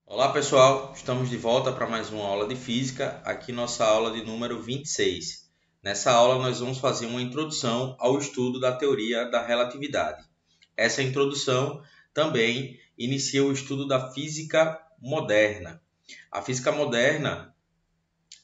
Olá pessoal, estamos de volta para mais uma aula de física, aqui nossa aula de número 26. Nessa aula nós vamos fazer uma introdução ao estudo da teoria da relatividade. Essa introdução também inicia o estudo da física moderna. A física moderna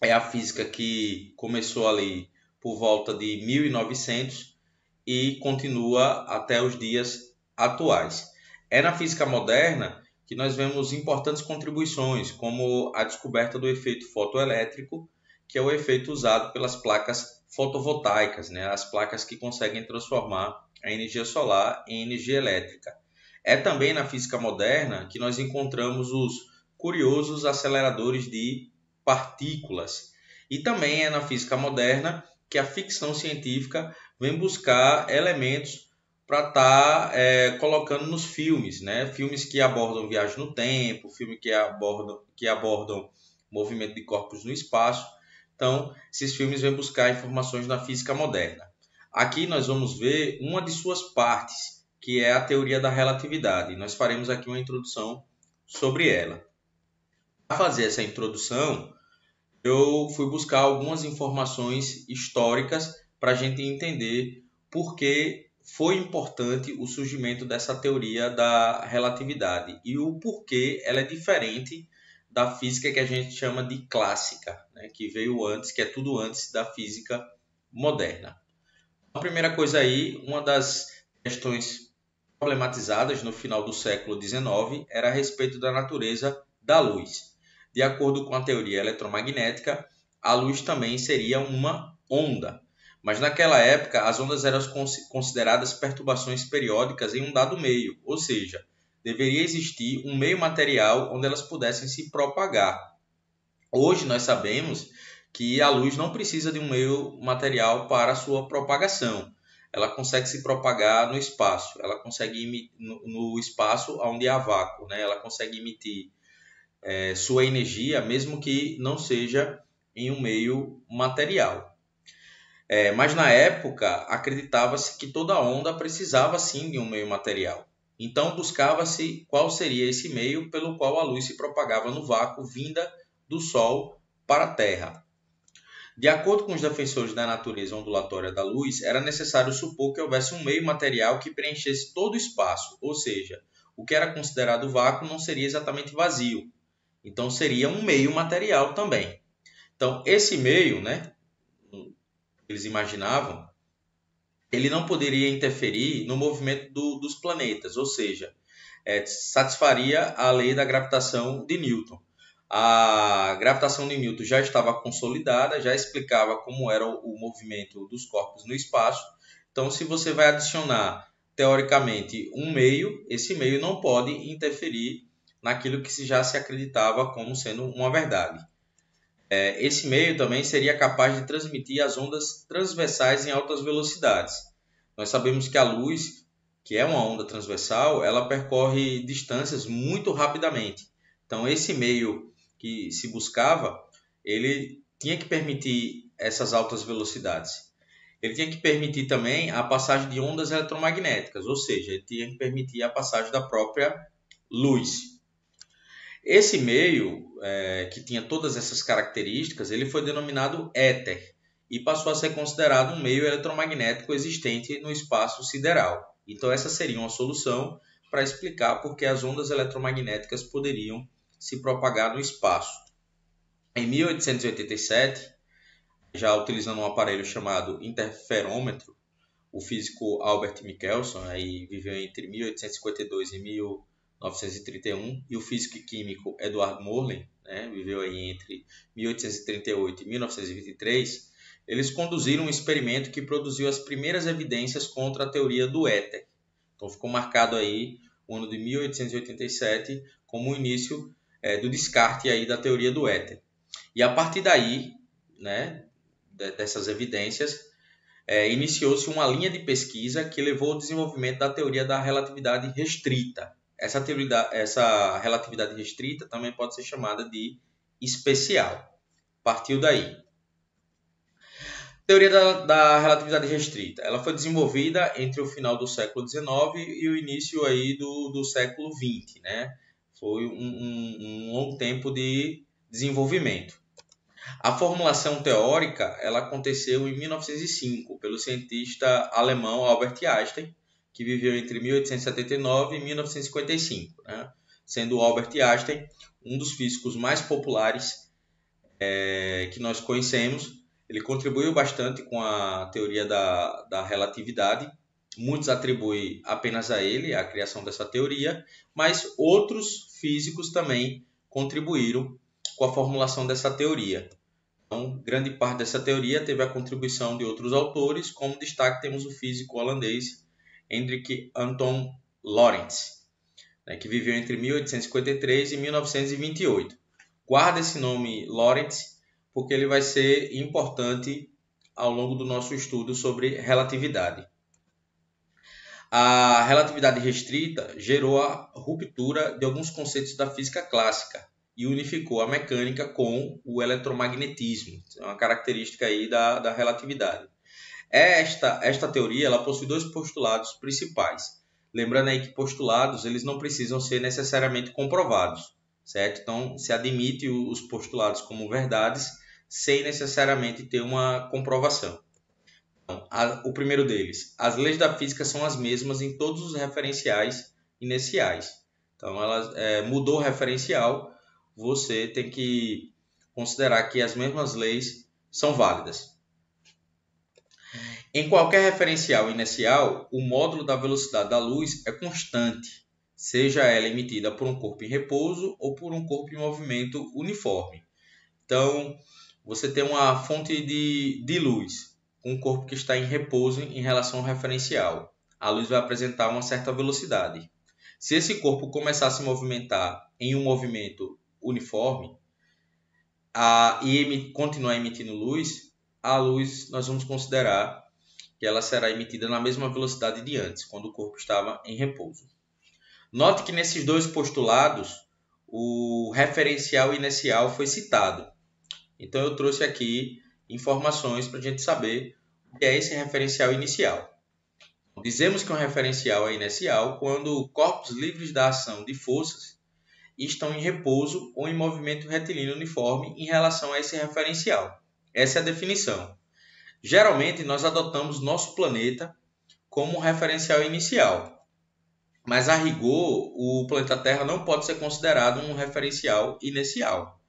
é a física que começou ali por volta de 1900 e continua até os dias atuais. É na física moderna que nós vemos importantes contribuições, como a descoberta do efeito fotoelétrico, que é o efeito usado pelas placas fotovoltaicas, as placas que conseguem transformar a energia solar em energia elétrica. É também na física moderna que nós encontramos os curiosos aceleradores de partículas. E também é na física moderna que a ficção científica vem buscar elementos para estar colocando nos filmes, Filmes que abordam viagem no tempo, filmes que abordam movimento de corpos no espaço. Então, esses filmes vêm buscar informações na física moderna. Aqui nós vamos ver uma de suas partes, que é a teoria da relatividade. Nós faremos aqui uma introdução sobre ela. Para fazer essa introdução, eu fui buscar algumas informações históricas para a gente entender por que foi importante o surgimento dessa teoria da relatividade e o porquê ela é diferente da física que a gente chama de clássica, que veio antes, que é tudo antes da física moderna. A primeira coisa aí, uma das questões problematizadas no final do século XIX era a respeito da natureza da luz. De acordo com a teoria eletromagnética, a luz também seria uma onda. Mas naquela época, as ondas eram consideradas perturbações periódicas em um dado meio, ou seja, deveria existir um meio material onde elas pudessem se propagar. Hoje nós sabemos que a luz não precisa de um meio material para a sua propagação. Ela consegue se propagar no espaço, ela consegue no espaço onde há vácuo, ela consegue emitir sua energia, mesmo que não seja em um meio material. Mas na época acreditava-se que toda onda precisava sim de um meio material. Então buscava-se qual seria esse meio pelo qual a luz se propagava no vácuo vinda do Sol para a Terra. De acordo com os defensores da natureza ondulatória da luz, era necessário supor que houvesse um meio material que preenchesse todo o espaço, ou seja, o que era considerado vácuo não seria exatamente vazio. Então seria um meio material também. Então esse meio, eles imaginavam, ele não poderia interferir no movimento dos planetas, ou seja, satisfaria a lei da gravitação de Newton. A gravitação de Newton já estava consolidada, já explicava como era o movimento dos corpos no espaço. Então, se você vai adicionar, teoricamente, um meio, esse meio não pode interferir naquilo que já se acreditava como sendo uma verdade. Esse meio também seria capaz de transmitir as ondas transversais em altas velocidades. Nós sabemos que a luz, que é uma onda transversal, ela percorre distâncias muito rapidamente. Então, esse meio que se buscava, ele tinha que permitir essas altas velocidades. Ele tinha que permitir também a passagem de ondas eletromagnéticas, ou seja, ele tinha que permitir a passagem da própria luz. Esse meio, que tinha todas essas características, ele foi denominado éter e passou a ser considerado um meio eletromagnético existente no espaço sideral. Então essa seria uma solução para explicar por que as ondas eletromagnéticas poderiam se propagar no espaço. Em 1887, já utilizando um aparelho chamado interferômetro, o físico Albert Michelson viveu entre 1852 e 1931, e o físico e químico Edward Morley, viveu entre 1838 e 1923, eles conduziram um experimento que produziu as primeiras evidências contra a teoria do éter. Então ficou marcado aí o ano de 1887 como o início do descarte aí da teoria do éter. E a partir daí, dessas evidências, iniciou-se uma linha de pesquisa que levou ao desenvolvimento da teoria da relatividade restrita. Essa relatividade restrita também pode ser chamada de especial. partiu daí. Teoria da relatividade restrita. Ela foi desenvolvida entre o final do século XIX e o início aí do século XX, né? Foi um longo tempo de desenvolvimento. A formulação teórica ela aconteceu em 1905 pelo cientista alemão Albert Einstein, que viveu entre 1879 e 1955, né? Sendo Albert Einstein um dos físicos mais populares que nós conhecemos. Ele contribuiu bastante com a teoria da relatividade. Muitos atribuem apenas a ele a criação dessa teoria, mas outros físicos também contribuíram com a formulação dessa teoria. Então, grande parte dessa teoria teve a contribuição de outros autores, como destaque temos o físico holandês Hendrik Antoon Lorentz, que viveu entre 1853 e 1928. Guarda esse nome Lorentz, porque ele vai ser importante ao longo do nosso estudo sobre relatividade. A relatividade restrita gerou a ruptura de alguns conceitos da física clássica e unificou a mecânica com o eletromagnetismo, é uma característica aí da relatividade. Esta teoria ela possui dois postulados principais. Lembrando aí que postulados eles não precisam ser necessariamente comprovados, certo? Então, se admite os postulados como verdades sem necessariamente ter uma comprovação. Então, o primeiro deles, as leis da física são as mesmas em todos os referenciais iniciais. Então, mudou o referencial, você tem que considerar que as mesmas leis são válidas. Em qualquer referencial inicial, o módulo da velocidade da luz é constante, seja ela emitida por um corpo em repouso ou por um corpo em movimento uniforme. Então, você tem uma fonte de luz, um corpo que está em repouso em relação ao referencial. A luz vai apresentar uma certa velocidade. Se esse corpo começar a se movimentar em um movimento uniforme e continuar emitindo luz, a luz nós vamos considerar que ela será emitida na mesma velocidade de antes, quando o corpo estava em repouso. Note que nesses dois postulados, o referencial inicial foi citado. Então eu trouxe aqui informações para a gente saber o que é esse referencial inicial. Dizemos que um referencial é inicial quando corpos livres da ação de forças estão em repouso ou em movimento retilíneo uniforme em relação a esse referencial. Essa é a definição. Geralmente nós adotamos nosso planeta como um referencial inicial, mas a rigor o planeta Terra não pode ser considerado um referencial inicial,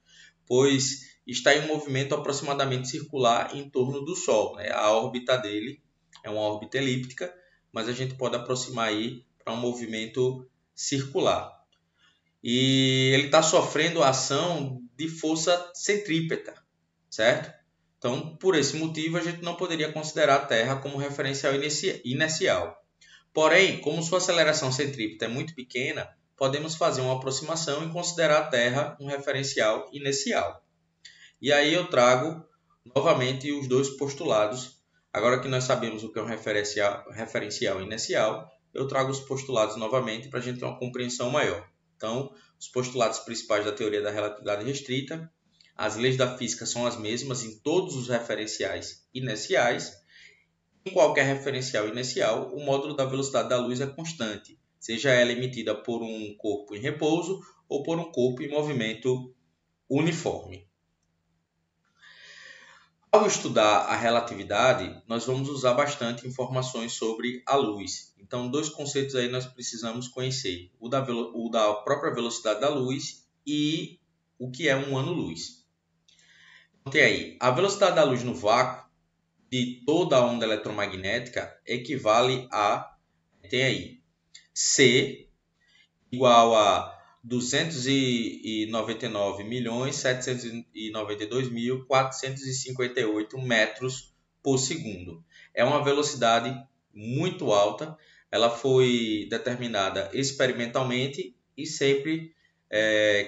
pois está em um movimento aproximadamente circular em torno do Sol, né? A órbita dele é uma órbita elíptica, mas a gente pode aproximar aí para um movimento circular. E ele está sofrendo a ação de força centrípeta, certo? Então, por esse motivo, a gente não poderia considerar a Terra como referencial inercial. Porém, como sua aceleração centrípeta é muito pequena, podemos fazer uma aproximação e considerar a Terra um referencial inercial. E aí eu trago novamente os dois postulados. Agora que nós sabemos o que é um referencial inercial, eu trago os postulados novamente para a gente ter uma compreensão maior. Então, os postulados principais da teoria da relatividade restrita, as leis da física são as mesmas em todos os referenciais inerciais. Em qualquer referencial inercial, o módulo da velocidade da luz é constante, seja ela emitida por um corpo em repouso ou por um corpo em movimento uniforme. Ao estudar a relatividade, nós vamos usar bastante informações sobre a luz. Então, dois conceitos aí nós precisamos conhecer. O da própria velocidade da luz e o que é um ano-luz. Então, tem aí, a velocidade da luz no vácuo de toda a onda eletromagnética equivale a, tem aí, C igual a 299.792.458 metros por segundo. É uma velocidade muito alta, ela foi determinada experimentalmente e sempre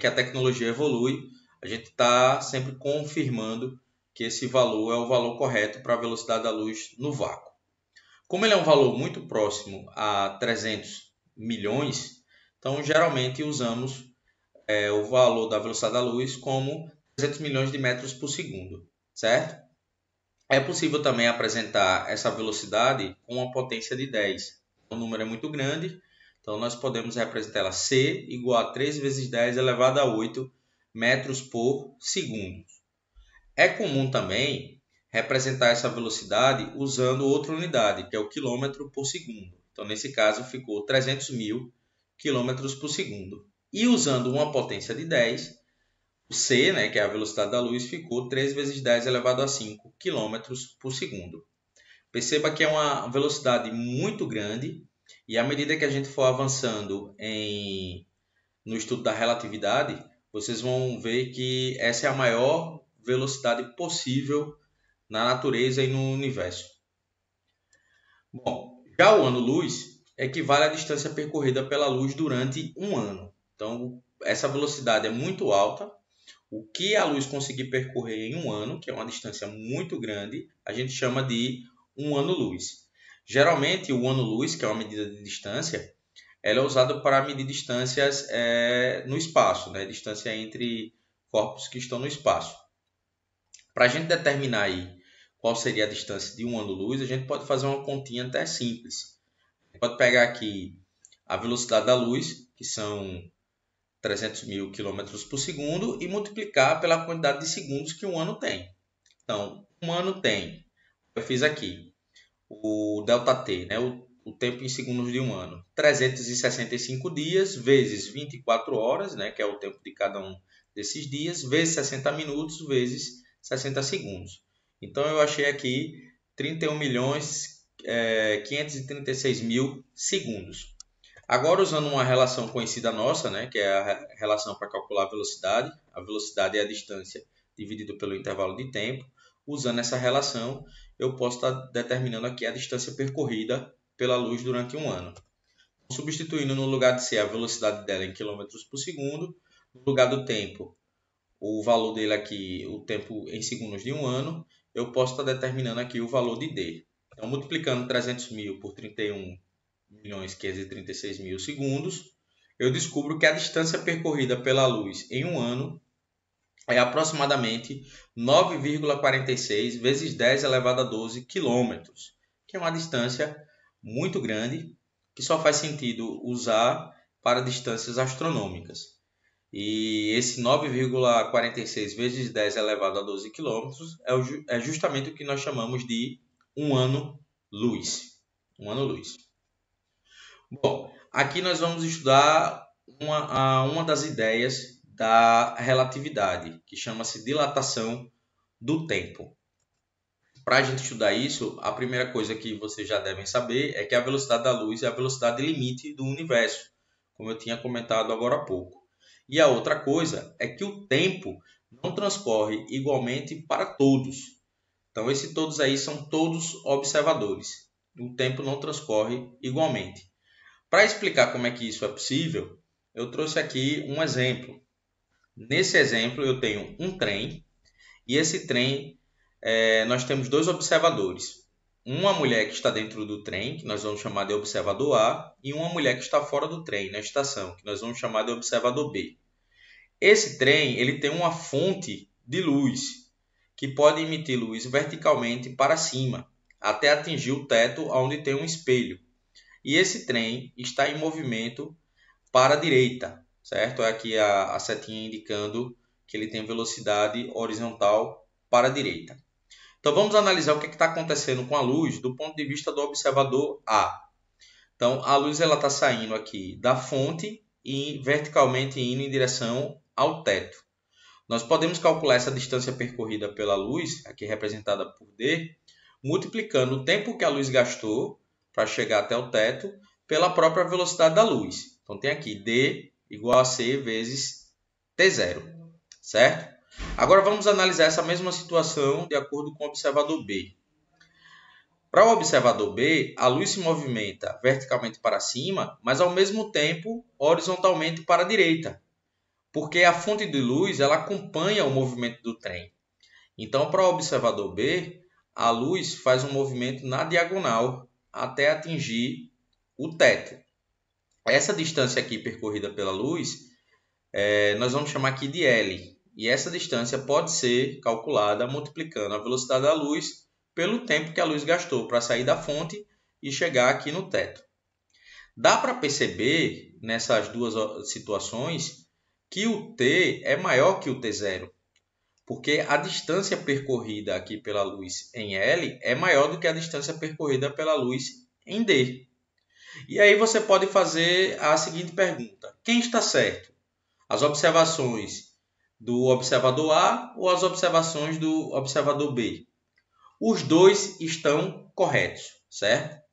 que a tecnologia evolui, a gente está sempre confirmando que esse valor é o valor correto para a velocidade da luz no vácuo. Como ele é um valor muito próximo a 300 milhões, então geralmente usamos o valor da velocidade da luz como 300 milhões de metros por segundo, certo? É possível também apresentar essa velocidade com uma potência de 10. O número é muito grande, então nós podemos representar ela C igual a 3 vezes 10 elevado a 8 metros por segundo. É comum também representar essa velocidade usando outra unidade, que é o quilômetro por segundo. Então, nesse caso, ficou 300 mil quilômetros por segundo. E usando uma potência de 10, o c, né, que é a velocidade da luz, ficou 3 vezes 10 elevado a 5 km por segundo. Perceba que é uma velocidade muito grande e à medida que a gente for avançando no estudo da relatividade, vocês vão ver que essa é a maior velocidade possível na natureza e no universo. Bom, já o ano-luz equivale à distância percorrida pela luz durante um ano. Então, essa velocidade é muito alta. O que a luz conseguir percorrer em um ano, que é uma distância muito grande, a gente chama de um ano-luz. Geralmente, o ano-luz, que é uma medida de distância, ela é usada para medir distâncias no espaço, né? Distância entre corpos que estão no espaço. Para a gente determinar aí qual seria a distância de um ano-luz, a gente pode fazer uma continha até simples. A gente pode pegar aqui a velocidade da luz, que são 300 mil km por segundo, e multiplicar pela quantidade de segundos que um ano tem. Então, um ano tem, eu fiz aqui, o ΔT, né? o tempo em segundos de um ano, 365 dias vezes 24 horas, né? Que é o tempo de cada um desses dias, vezes 60 minutos, vezes 60 segundos. Então, eu achei aqui 31.536.000 segundos. Agora, usando uma relação conhecida nossa, né, que é a relação para calcular a velocidade é a distância dividido pelo intervalo de tempo. Usando essa relação, eu posso estar determinando aqui a distância percorrida pela luz durante um ano. Substituindo no lugar de ser a velocidade dela em quilômetros por segundo, no lugar do tempo, o valor dele aqui, o tempo em segundos de um ano, eu posso estar determinando aqui o valor de D. Então, multiplicando 300 mil por 31.536.000 segundos, eu descubro que a distância percorrida pela luz em um ano é aproximadamente 9,46 vezes 10 elevado a 12 quilômetros, que é uma distância muito grande, que só faz sentido usar para distâncias astronômicas. E esse 9,46 vezes 10 elevado a 12 quilômetros é justamente o que nós chamamos de um ano-luz. Um ano-luz. Bom, aqui nós vamos estudar uma das ideias da relatividade, que chama-se dilatação do tempo. Para a gente estudar isso, a primeira coisa que vocês já devem saber é que a velocidade da luz é a velocidade limite do universo, como eu tinha comentado agora há pouco. E a outra coisa é que o tempo não transcorre igualmente para todos. Então, esses todos aí são todos observadores. O tempo não transcorre igualmente. Para explicar como é que isso é possível, eu trouxe aqui um exemplo. Nesse exemplo, eu tenho um trem e esse trem, nós temos dois observadores. Uma mulher que está dentro do trem, que nós vamos chamar de observador A, e uma mulher que está fora do trem, na estação, que nós vamos chamar de observador B. Esse trem ele tem uma fonte de luz, que pode emitir luz verticalmente para cima, até atingir o teto onde tem um espelho. E esse trem está em movimento para a direita, certo? É aqui a setinha indicando que ele tem velocidade horizontal para a direita. Então, vamos analisar o que está acontecendo com a luz do ponto de vista do observador A. Então, a luz está saindo aqui da fonte e verticalmente indo em direção ao teto. Nós podemos calcular essa distância percorrida pela luz, aqui representada por D, multiplicando o tempo que a luz gastou para chegar até o teto pela própria velocidade da luz. Então, tem aqui D igual a C vezes T0, certo? Agora, vamos analisar essa mesma situação de acordo com o observador B. Para o observador B, a luz se movimenta verticalmente para cima, mas ao mesmo tempo horizontalmente para a direita, porque a fonte de luz ela acompanha o movimento do trem. Então, para o observador B, a luz faz um movimento na diagonal até atingir o teto. Essa distância aqui percorrida pela luz, nós vamos chamar aqui de L. E essa distância pode ser calculada multiplicando a velocidade da luz pelo tempo que a luz gastou para sair da fonte e chegar aqui no teto. Dá para perceber nessas duas situações que o t é maior que o t0, porque a distância percorrida aqui pela luz em L é maior do que a distância percorrida pela luz em D. E aí você pode fazer a seguinte pergunta: quem está certo? As observações do observador A ou as observações do observador B? Os dois estão corretos, certo?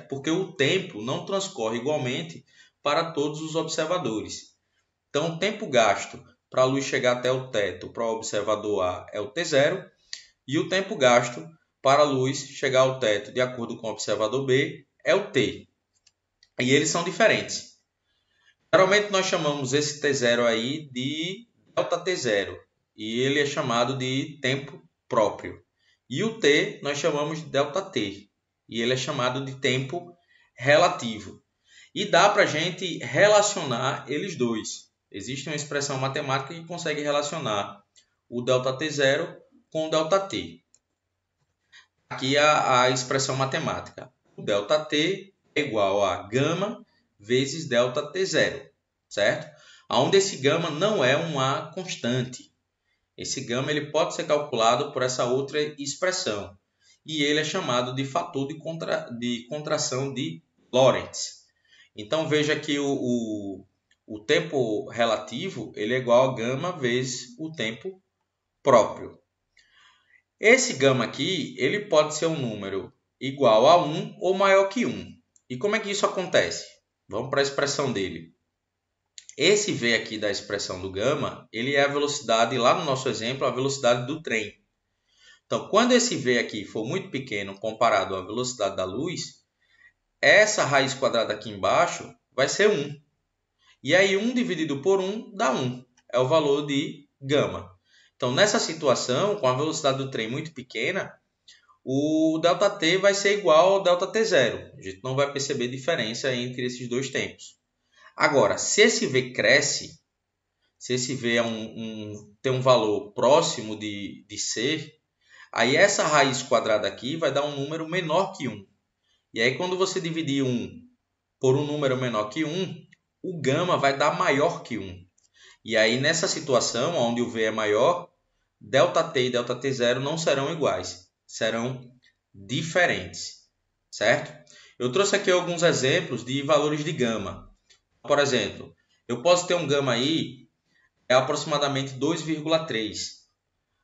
Porque o tempo não transcorre igualmente para todos os observadores. Então, o tempo gasto para a luz chegar até o teto para o observador A é o T0, e o tempo gasto para a luz chegar ao teto, de acordo com o observador B, é o T. E eles são diferentes. Geralmente nós chamamos esse T0 aí de ΔT0, e ele é chamado de tempo próprio. E o T nós chamamos de ΔT, e ele é chamado de tempo relativo. E dá para a gente relacionar eles dois. Existe uma expressão matemática que consegue relacionar o ΔT0 com o ΔT. Aqui a expressão matemática. O ΔT é igual a gama vezes ΔT0, certo? Onde esse gama não é uma constante. Esse gama ele pode ser calculado por essa outra expressão. E ele é chamado de fator de contração de Lorentz. Então veja que o tempo relativo ele é igual a gama vezes o tempo próprio. Esse gama aqui ele pode ser um número igual a 1 ou maior que 1. E como é que isso acontece? Vamos para a expressão dele. Esse V aqui da expressão do gama, ele é a velocidade, lá no nosso exemplo, a velocidade do trem. Então, quando esse V aqui for muito pequeno comparado à velocidade da luz, essa raiz quadrada aqui embaixo vai ser 1. E aí 1 dividido por 1 dá 1. É o valor de gama. Então, nessa situação, com a velocidade do trem muito pequena, o ΔT vai ser igual ao ΔT0. A gente não vai perceber diferença entre esses dois tempos. Agora, se esse V cresce, se esse V tem um valor próximo de C, aí essa raiz quadrada aqui vai dar um número menor que 1. E aí quando você dividir 1 por um número menor que 1, o gama vai dar maior que 1. E aí nessa situação, onde o V é maior, ΔT e ΔT0 não serão iguais, serão diferentes, certo? Eu trouxe aqui alguns exemplos de valores de gama. Por exemplo, eu posso ter um gama aí aproximadamente 2,3.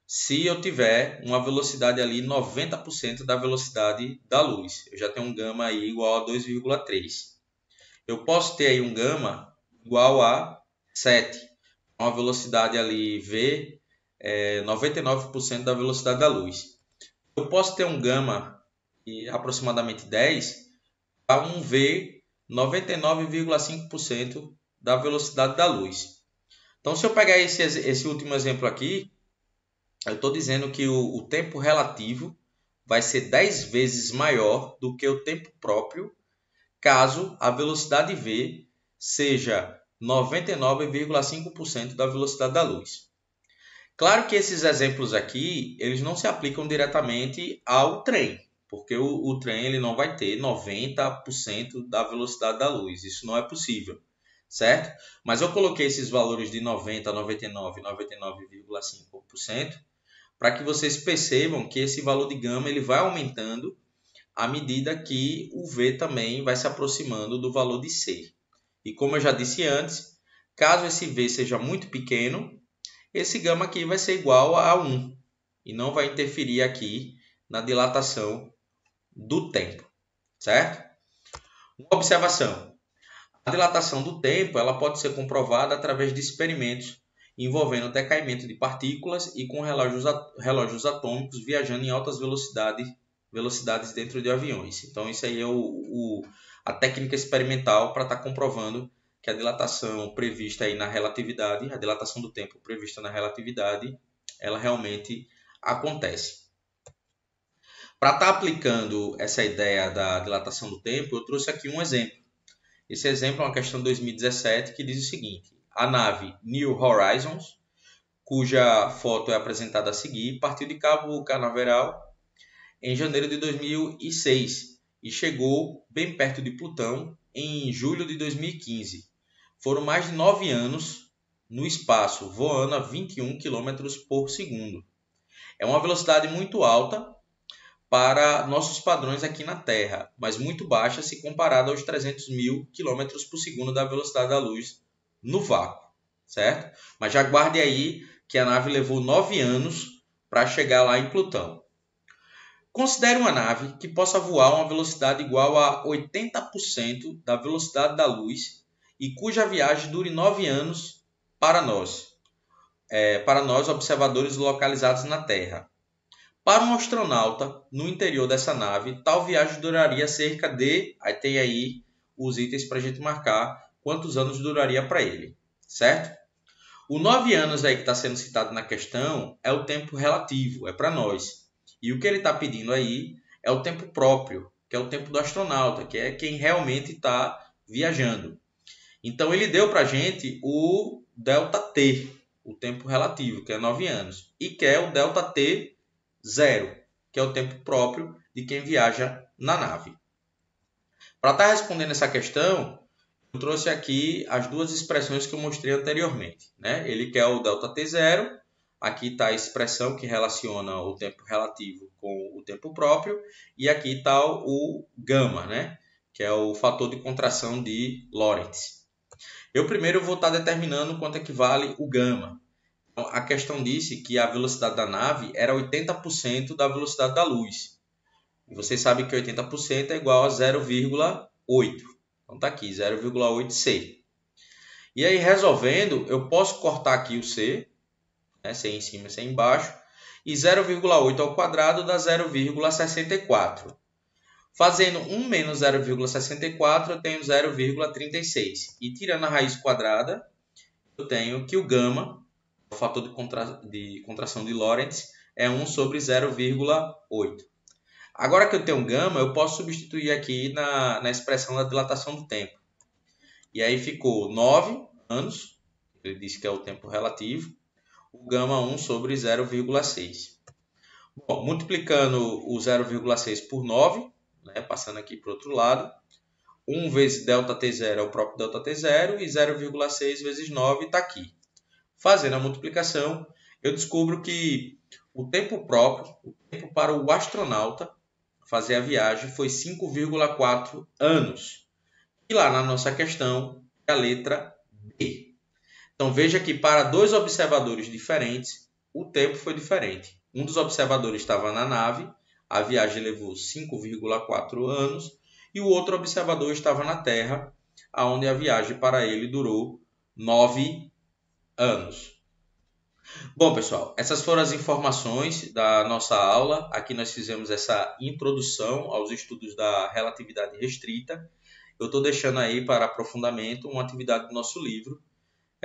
Se eu tiver uma velocidade ali 90% da velocidade da luz. Eu já tenho um gama aí igual a 2,3. Eu posso ter aí um gama igual a 7. Uma velocidade ali V, 99% da velocidade da luz. Eu posso ter um gama aproximadamente 10 a um V 99,5% da velocidade da luz. Então, se eu pegar esse último exemplo aqui, eu estou dizendo que o tempo relativo vai ser 10 vezes maior do que o tempo próprio, caso a velocidade V seja 99,5% da velocidade da luz. Claro que esses exemplos aqui, eles não se aplicam diretamente ao trem, porque o trem ele não vai ter 90% da velocidade da luz. Isso não é possível, certo? Mas eu coloquei esses valores de 90, 99 e 99,5% para que vocês percebam que esse valor de gama ele vai aumentando à medida que o V também vai se aproximando do valor de C. E como eu já disse antes, caso esse V seja muito pequeno, esse gama aqui vai ser igual a 1 e não vai interferir aqui na dilatação do tempo, certo? Uma observação. A dilatação do tempo ela pode ser comprovada através de experimentos envolvendo decaimento de partículas e com relógios atômicos viajando em altas velocidades dentro de aviões. Então, isso aí é a técnica experimental para estar comprovando que a dilatação prevista aí na relatividade, a dilatação do tempo prevista na relatividade, ela realmente acontece. Para estar aplicando essa ideia da dilatação do tempo, eu trouxe aqui um exemplo. Esse exemplo é uma questão de 2017 que diz o seguinte: a nave New Horizons cuja foto é apresentada a seguir, partiu de Cabo Canaveral em janeiro de 2006 e chegou bem perto de Plutão em julho de 2015. Foram mais de 9 anos no espaço, voando a 21 km por segundo. É uma velocidade muito alta para nossos padrões aqui na Terra, mas muito baixa se comparada aos 300.000 km por segundo da velocidade da luz no vácuo, certo? Mas já guarde aí que a nave levou 9 anos para chegar lá em Plutão. Considere uma nave que possa voar a uma velocidade igual a 80% da velocidade da luz e cuja viagem dure 9 anos para nós observadores localizados na Terra. Para um astronauta no interior dessa nave, tal viagem duraria cerca de... Aí tem aí os itens para a gente marcar quantos anos duraria para ele, certo? O 9 anos aí que está sendo citado na questão é o tempo relativo, é para nós. E o que ele está pedindo aí é o tempo próprio, que é o tempo do astronauta, que é quem realmente está viajando. Então ele deu para a gente o ΔT, o tempo relativo, que é 9 anos, e quer o ΔT 0, que é o tempo próprio de quem viaja na nave. Para estar respondendo essa questão, eu trouxe aqui as duas expressões que eu mostrei anteriormente, né? Ele quer o ΔT 0, aqui está a expressão que relaciona o tempo relativo com o tempo próprio, e aqui está o gama, né? Que é o fator de contração de Lorentz. Eu primeiro vou estar determinando quanto equivale o gama. Então, a questão disse que a velocidade da nave era 80% da velocidade da luz. E vocês sabem que 80% é igual a 0,8. Então está aqui, 0,8 C. E aí, resolvendo, eu posso cortar aqui o C, né, C em cima e C embaixo, e 0,8 ao quadrado dá 0,64. Fazendo 1 menos 0,64, eu tenho 0,36. E tirando a raiz quadrada, eu tenho que o gama, o fator de contração de Lorentz, é 1 sobre 0,8. Agora que eu tenho gama, eu posso substituir aqui na expressão da dilatação do tempo. E aí ficou 9 anos, ele disse que é o tempo relativo, o gama 1 sobre 0,6. Bom, multiplicando o 0,6 por 9, né, passando aqui para o outro lado, 1 vezes ΔT0 é o próprio ΔT0 e 0,6 vezes 9 está aqui. Fazendo a multiplicação, eu descubro que o tempo próprio, o tempo para o astronauta fazer a viagem foi 5,4 anos. E lá na nossa questão é a letra B. Então veja que para dois observadores diferentes, o tempo foi diferente. Um dos observadores estava na nave, a viagem levou 5,4 anos, e o outro observador estava na Terra, onde a viagem para ele durou 9 anos. Bom, pessoal, essas foram as informações da nossa aula. Aqui nós fizemos essa introdução aos estudos da relatividade restrita. Eu estou deixando aí para aprofundamento uma atividade do nosso livro,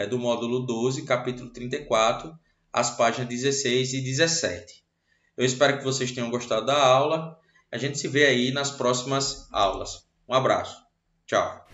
do módulo 12, capítulo 34, as páginas 16 e 17. Eu espero que vocês tenham gostado da aula. A gente se vê aí nas próximas aulas. Um abraço. Tchau.